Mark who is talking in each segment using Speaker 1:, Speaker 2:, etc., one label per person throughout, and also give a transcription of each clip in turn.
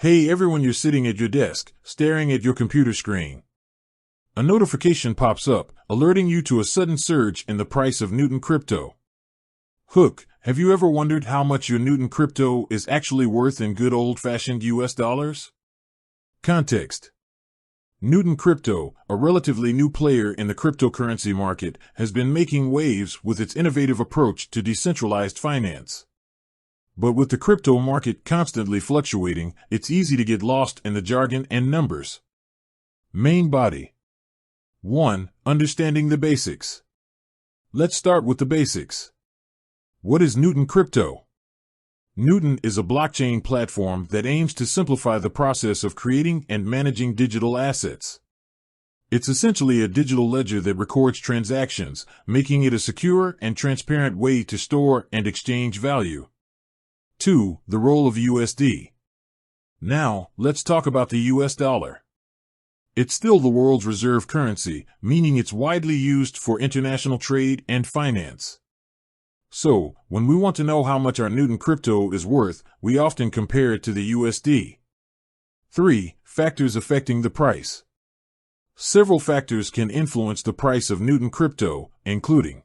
Speaker 1: Hey everyone, you're sitting at your desk, staring at your computer screen. A notification pops up, alerting you to a sudden surge in the price of Newton crypto. Hook, have you ever wondered how much your Newton crypto is actually worth in good old-fashioned US dollars? Context. Newton Crypto, a relatively new player in the cryptocurrency market, has been making waves with its innovative approach to decentralized finance. But with the crypto market constantly fluctuating, it's easy to get lost in the jargon and numbers. Main body. 1. Understanding the basics. Let's start with the basics. What is Newton Crypto? Newton is a blockchain platform that aims to simplify the process of creating and managing digital assets. It's essentially a digital ledger that records transactions, making it a secure and transparent way to store and exchange value. 2. The role of USD. Now, let's talk about the US dollar. It's still the world's reserve currency, meaning it's widely used for international trade and finance. So, when we want to know how much our Newton crypto is worth, we often compare it to the USD. 3. Factors affecting the price. Several factors can influence the price of Newton crypto, including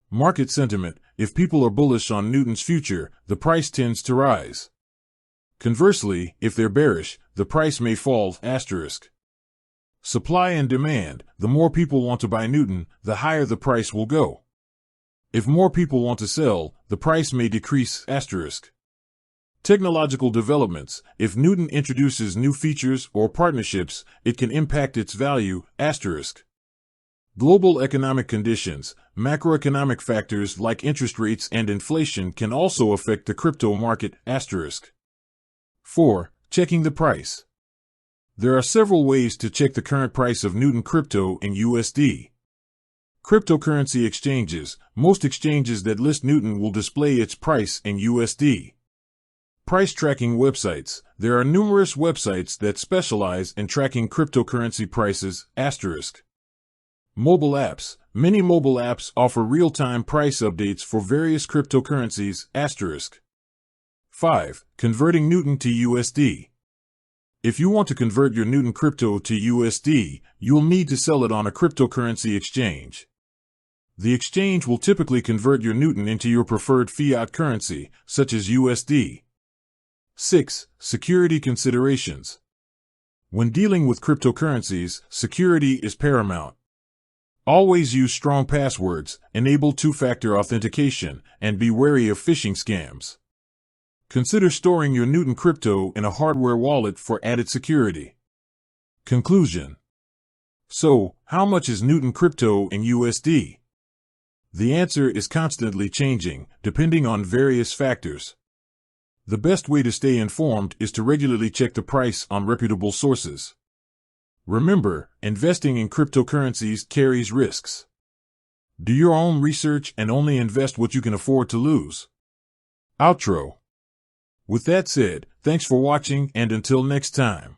Speaker 1: market sentiment. If people are bullish on Newton's future, the price tends to rise. Conversely, if they're bearish, the price may fall. Supply and demand. The more people want to buy Newton, the higher the price will go. If more people want to sell, the price may decrease. Technological developments. If Newton introduces new features or partnerships, it can impact its value. Global economic conditions. Macroeconomic factors like interest rates and inflation can also affect the crypto market. 4. Checking the price. There are several ways to check the current price of Newton crypto in USD. Cryptocurrency exchanges. Most exchanges that list Newton will display its price in USD. Price tracking websites. There are numerous websites that specialize in tracking cryptocurrency prices. Mobile apps. Many mobile apps offer real-time price updates for various cryptocurrencies. 5. Converting Newton to USD. If you want to convert your Newton crypto to USD, you'll need to sell it on a cryptocurrency exchange. The exchange will typically convert your Newton into your preferred fiat currency, such as USD. 6. Security considerations. When dealing with cryptocurrencies, security is paramount. Always use strong passwords, enable two-factor authentication, and be wary of phishing scams. Consider storing your Newton crypto in a hardware wallet for added security. Conclusion. So, how much is Newton crypto in USD? The answer is constantly changing, depending on various factors. The best way to stay informed is to regularly check the price on reputable sources. Remember, investing in cryptocurrencies carries risks. Do your own research and only invest what you can afford to lose. Outro. With that said, thanks for watching and until next time.